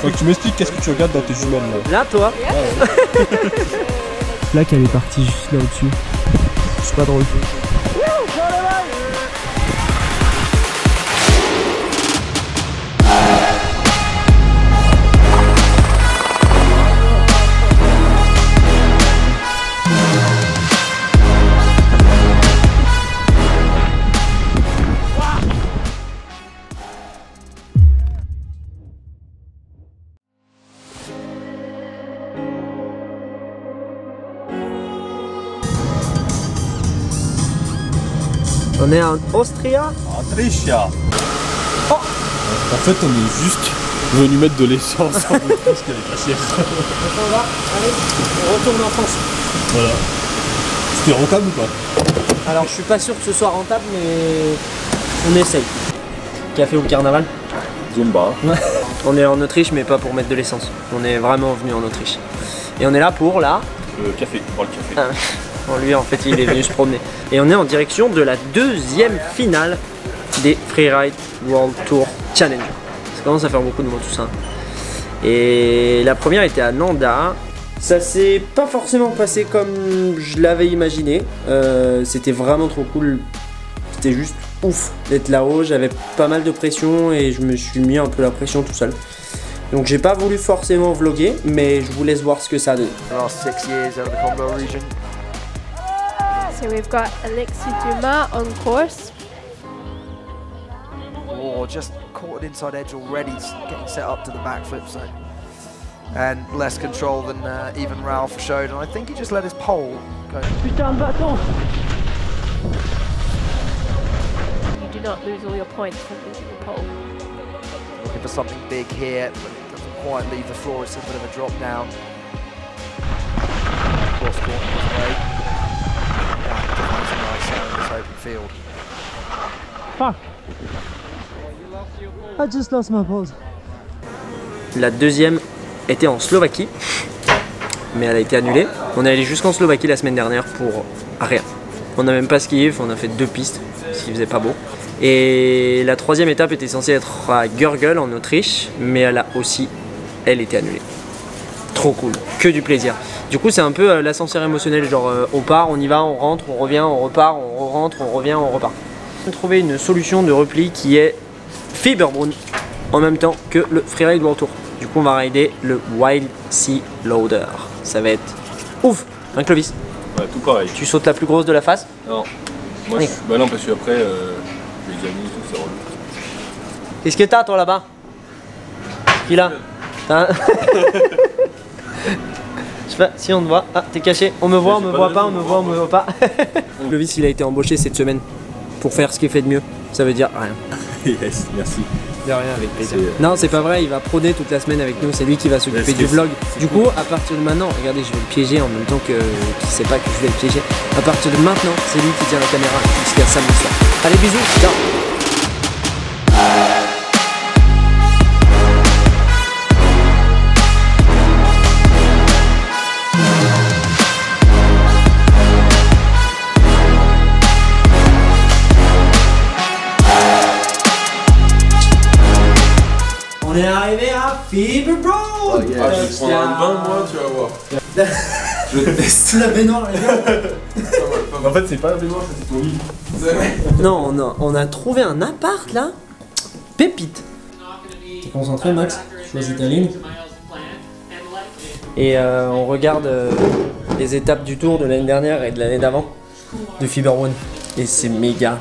Faut que tu m'expliques qu'est-ce que tu regardes dans tes jumelles là. Là, toi. Là qu'elle est partie juste là au-dessus. C'est pas drôle. On est en Austria. Autrichia. Oh. En fait, on est juste venu mettre de l'essence en Autriche qui avait caché. On va, allez, on retourne en France. Voilà. C'était rentable ou pas? Alors, je suis pas sûr que ce soit rentable, mais on essaye. Café ou le carnaval? Zumba. On est en Autriche, mais pas pour mettre de l'essence. On est vraiment venu en Autriche. Et on est là pour là. Le café, pour le café. Ah. Bon, lui, en fait, il est venu se promener. Et on est en direction de la deuxième finale des Freeride World Tour Challenge. Ça commence à faire beaucoup de mots tout ça. Et la première était à Nanda. Ça s'est pas forcément passé comme je l'avais imaginé. C'était vraiment trop cool. C'était juste ouf d'être là-haut. J'avais pas mal de pression et je me suis mis un peu la pression tout seul. Donc j'ai pas voulu forcément vlogger, mais je vous laisse voir ce que ça donne. Last 6 years out of the Combo region. So we've got Alexis Dumas on course. Oh, just caught an inside edge already, getting set up to the backflip zone. And less control than even Ralph showed, and I think he just let his pole go. Putain de bâton! You do not lose all your points from losing the pole. Looking for something big here, but it doesn't quite leave the floor, it's a bit of a drop down. Cross corner was great. That's a nice sound in this open field. Fuck! I just lost my pose. La deuxième était en Slovaquie, mais elle a été annulée. On est allé jusqu'en Slovaquie la semaine dernière pour rien. On n'a même pas skié, on a fait 2 pistes, ce qui faisait pas beau. Et la troisième étape était censée être à Görgel en Autriche, mais elle était annulée. Trop cool, que du plaisir. Du coup c'est un peu l'ascenseur émotionnel, genre on part, on y va, on rentre, on revient, on repart, on rentre, on revient, on repart. On a trouvé une solution de repli qui est Fieberbrunn en même temps que le Freeride World Tour. Du coup on va rider le Wild Sea Loader. Ça va être ouf, un Clovis. Ouais, tout pareil. Tu sautes la plus grosse de la face? Non. Moi, Oui. bah non, parce que après, les amis, tout ça relou. Qu'est-ce que t'as toi là-bas? Qui là? Je sais pas si on te voit. Ah, t'es caché. On me voit, on me voit pas, on me voit, on me voit pas. Clovis, il a été embauché cette semaine pour faire ce qu'il fait de mieux. Ça veut dire rien. Yes, merci. De rien, avec plaisir. Non, c'est pas vrai, il va prôner toute la semaine avec nous. C'est lui qui va s'occuper du vlog. Du coup, à partir de maintenant, regardez, je vais le piéger en même temps qu'il sait pas que je vais le piéger. À partir de maintenant, c'est lui qui tient la caméra jusqu'à samedi soir. Allez, bisous, ciao. On est arrivé à Fieberbrunn. Oh, yeah. Ah, je vais prendre un bain, moi, tu vas voir. Je teste. La baignoire, les gars. En fait, c'est pas la baignoire, c'est ton lit. Non, on a trouvé un appart là. Pépite. T'es concentré, Max? Choisis ta ligne. Et on regarde les étapes du tour de l'année dernière et de l'année d'avant de Fieberbrunn. Et c'est méga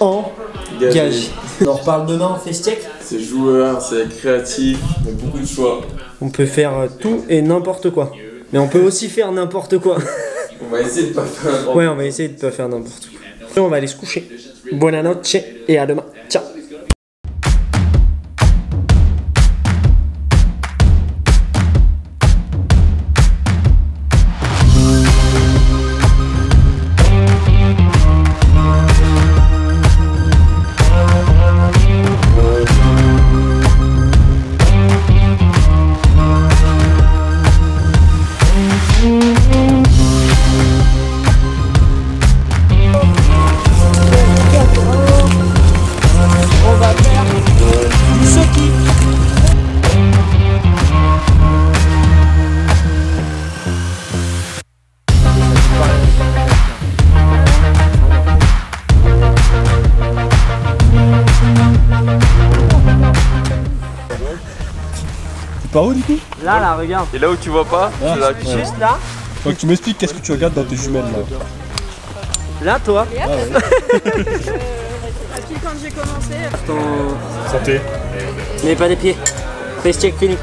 engagé. On en reparle demain, on fait steak. C'est joueur, c'est créatif, il y a beaucoup de choix. On peut faire tout et n'importe quoi. Mais on peut aussi faire n'importe quoi. On va essayer de pas faire n'importe quoi. Ouais, on va essayer de pas faire n'importe quoi. On va aller se coucher. Buonanotte et à demain. Ciao. par où du coup? Là, regarde. Et là où tu vois pas, Ah, c'est là. ouais. Juste là. Faut que tu m'expliques qu'est-ce que tu regardes dans tes jumelles là. Là, toi. Yep. Ah ouais. Depuis quand j'ai commencé. Ton... Santé. Mais pas des pieds. Face check fini.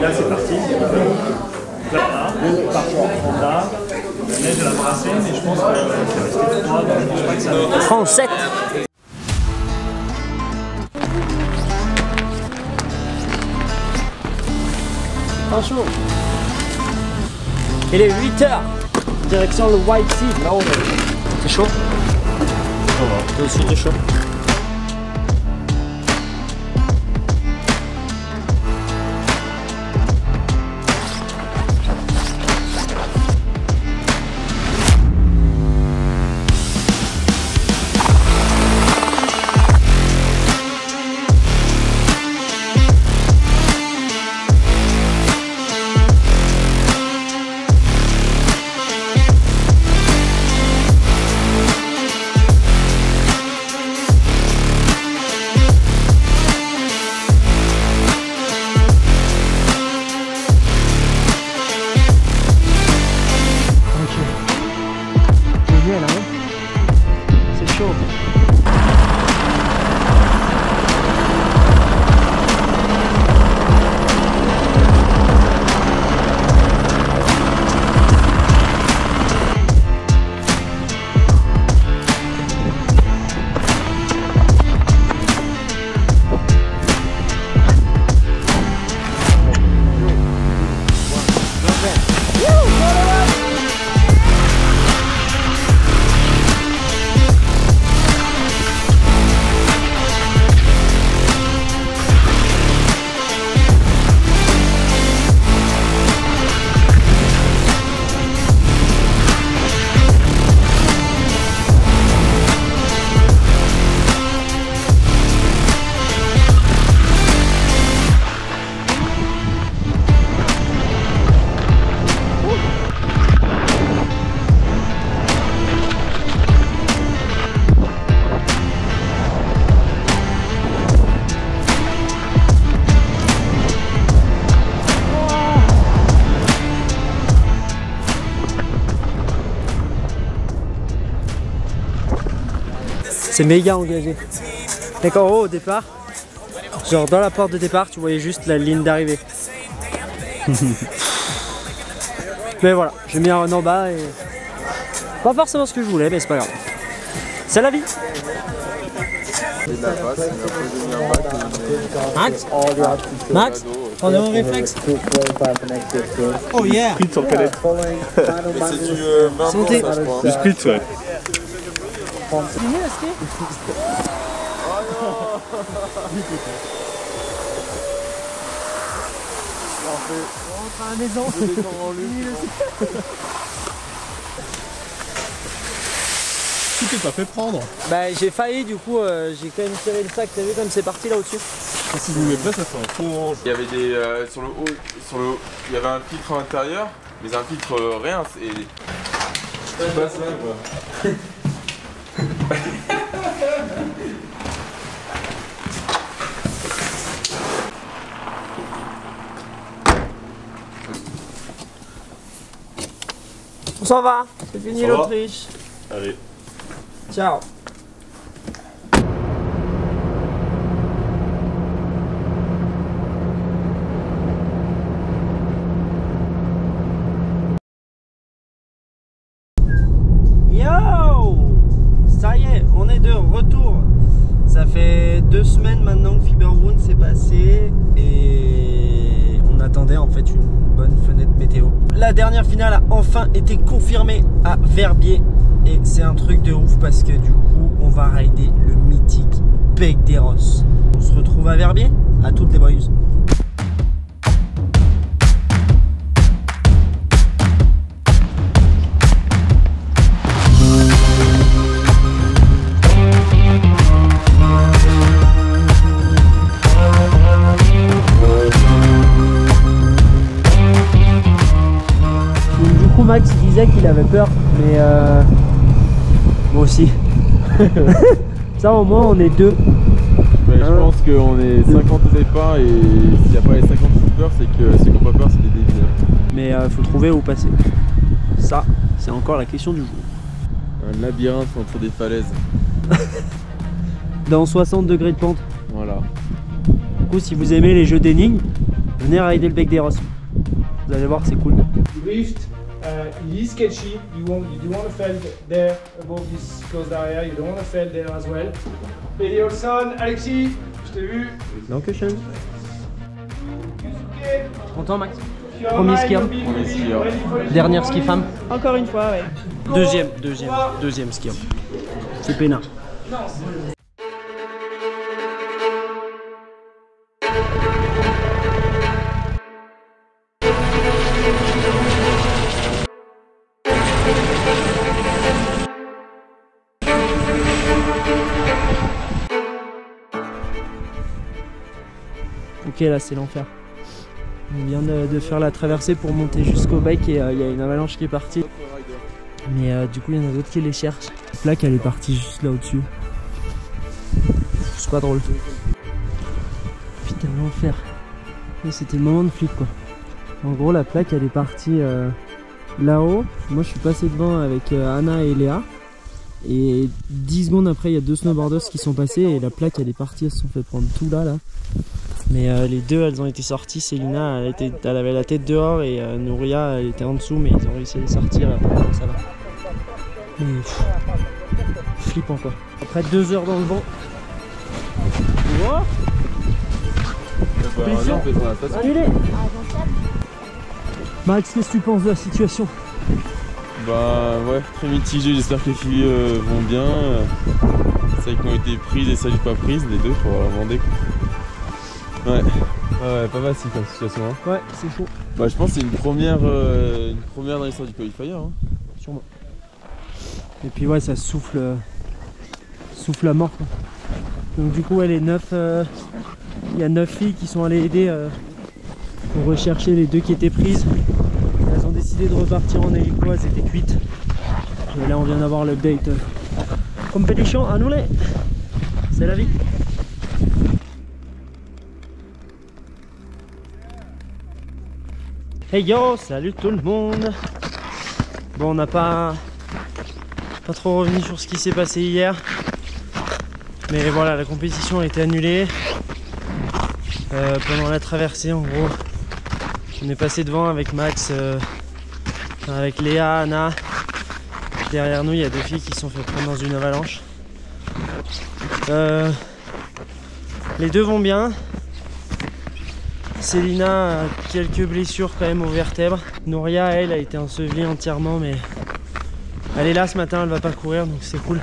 Là c'est parti. Là, là, la neige elle a brassé, mais je pense que c'est resté froid, donc je pense pas que ça va. 37. Franchement. Il est 8h. Direction le White Sea. C'est chaud. Toi aussi t'es chaud. C'est chaud. C'est méga engagé. Mec, en haut au départ, genre dans la porte de départ, tu voyais juste la ligne d'arrivée. Mais voilà, j'ai mis un run en bas et pas forcément ce que je voulais, mais c'est pas grave. C'est la vie. Max, Max, on est en réflexe. Oh yeah. Sprint sans canette. Mais c'est du 20 Santé. ça, je crois. Du sprint, ouais. Tu t'es pas fait prendre. Bah j'ai failli, du coup j'ai quand même tiré le sac. T'as vu comme c'est parti là au-dessus? Si vous mettez là, ça fait un fond orange. Il y avait des sur le haut, il y avait un filtre à l'intérieur, mais un filtre rien. Et tu passes là quoi. On s'en va, c'est fini On s'en va. l'Autriche. Allez. Ciao. Yo! Ça y est, on est de retour. Ça fait 2 semaines maintenant que Fiberwound s'est passé et on attendait en fait une bonne fenêtre météo. La dernière finale a enfin été confirmée à Verbier et c'est un truc de ouf parce que du coup on va rider le mythique Bec des Rosses. On se retrouve à Verbier, à toutes les boys. Max il disait qu'il avait peur, mais Moi aussi. Ça au moins on est deux. Ouais, je pense qu'on est 50 au départ et s'il n'y a pas les 50 qui ont peur, c'est que ceux qui n'ont pas peur, c'est des débiles. Mais faut trouver où passer. Ça, c'est encore la question du jour. Un labyrinthe entre des falaises. Dans 60 degrés de pente. Voilà. Du coup, si vous aimez les jeux d'énigmes, venez rider le Bec des Rosses. Vous allez voir, c'est cool. Rift, it is sketchy. You do want to fall there above this closed area. You don't want to fall there as well. Lady Olson, Alexis, je t'ai vu. Dankeschön. Yusuke, Content, Max? tu as Premier Mike, skieur. Nobby, Premier skieur. ready for the Dernière score. ski femme. Encore une fois, ouais. Deuxième skieur. C'est peinard. Ok, là c'est l'enfer. On vient de faire la traversée pour monter jusqu'au bec et il y a une avalanche qui est partie. Mais du coup il y en a d'autres qui les cherchent. La plaque elle est partie juste là au-dessus. C'est pas drôle. Putain l'enfer. C'était le moment de flip quoi. En gros la plaque elle est partie là-haut. Moi je suis passé devant avec Anna et Léa. Et 10 secondes après il y a deux snowboarders qui sont passés et la plaque elle est partie, elles se sont fait prendre tout là. Mais les deux elles ont été sorties. Célina elle avait la tête dehors et Nouria elle était en dessous, mais ils ont réussi à les sortir, donc ça va. Mais flippant quoi. Après 2 heures dans le vent. Wow. Annulé. Max, qu'est-ce que tu penses de la situation? Bah ouais, très mitigé, j'espère que les filles vont bien. Celles qui ont été prises et celles qui n'ont pas prises, les deux, pour leur demander. Ouais, pas facile comme situation. Hein. Ouais, c'est chaud. Bah je pense que c'est une première dans l'histoire du qualifier. Hein. Sûrement. Et puis ouais, ça souffle à mort quoi. Donc du coup ouais, il y a 9 filles qui sont allées aider pour rechercher les 2 qui étaient prises. Elles ont décidé de repartir en hélico, elles étaient cuites. Et là on vient d'avoir l'update. Compétition annulée. C'est la vie. Hey yo, salut tout le monde. Bon, on n'a pas trop revenu sur ce qui s'est passé hier. Mais voilà, la compétition a été annulée. Pendant la traversée, en gros, on est passé devant avec Max, avec Léa, Anna. Derrière nous, il y a 2 filles qui se sont fait prendre dans une avalanche. Les 2 vont bien. Célina a quelques blessures quand même aux vertèbres. Nouria, elle, a été ensevelie entièrement, mais elle est là ce matin, elle va pas courir, donc c'est cool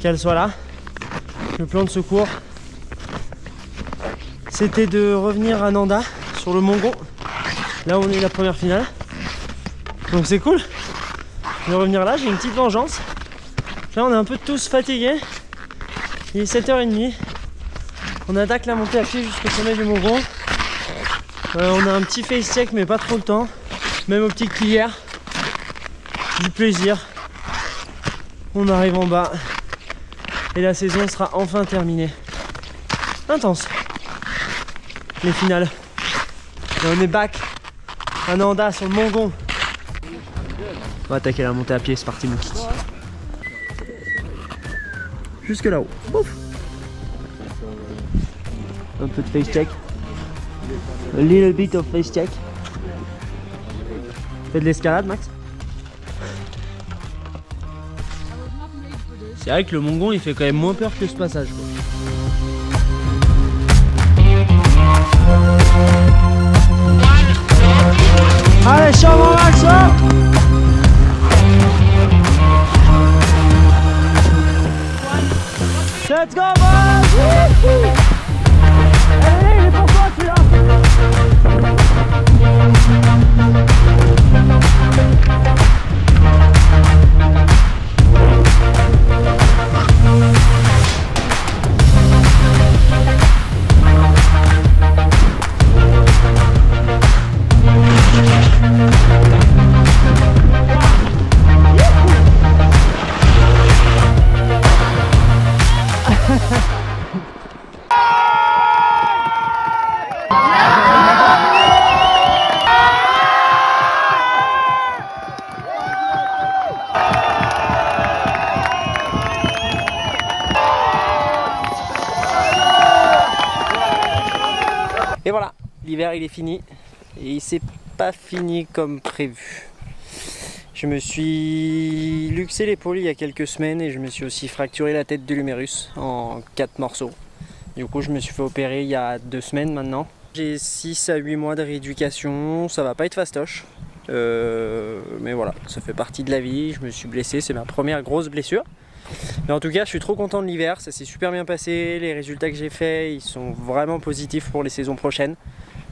qu'elle soit là. Le plan de secours, c'était de revenir à Nanda, sur le Mongon, là où on est la première finale. Donc c'est cool de revenir là, j'ai une petite vengeance. Là on est un peu tous fatigués, il est 7h30. On attaque la montée à pied jusqu'au sommet du Mongon. On a un petit face check mais pas trop le temps. Même optique qu'hier. Du plaisir. On arrive en bas. Et la saison sera enfin terminée. Intense. Les finales. Et on est back à Nanda sur le Mongon. On va attaquer la montée à pied, c'est parti mon kiki. Jusque là-haut. Ouf. Un peu de face check. A little bit of face check. Fais de l'escalade, Max. C'est vrai que le Mongon il fait quand même moins peur que ce passage quoi. Allez, chambre Max là. Let's go boys. Allez, il est pour toi celui-là. Et voilà, l'hiver il est fini et il s'est pas fini comme prévu. Je me suis luxé l'épaule il y a quelques semaines et je me suis aussi fracturé la tête de l'humérus en 4 morceaux. Du coup je me suis fait opérer il y a 2 semaines maintenant. J'ai 6 à 8 mois de rééducation, ça va pas être fastoche. Mais voilà, ça fait partie de la vie, je me suis blessé, c'est ma première grosse blessure. Mais en tout cas je suis trop content de l'hiver, ça s'est super bien passé, les résultats que j'ai faits ils sont vraiment positifs pour les saisons prochaines.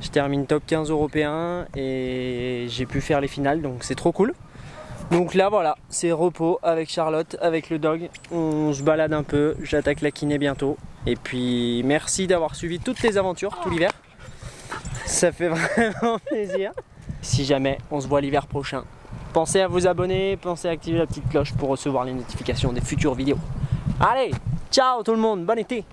Je termine top 15 européen et j'ai pu faire les finales donc c'est trop cool. Donc là voilà, c'est repos avec Charlotte, avec le dog, on se balade un peu, j'attaque la kiné bientôt. Et puis merci d'avoir suivi toutes les aventures tout l'hiver, ça fait vraiment plaisir. Si jamais on se voit l'hiver prochain, pensez à vous abonner, pensez à activer la petite cloche pour recevoir les notifications des futures vidéos. Allez, ciao tout le monde, bon été!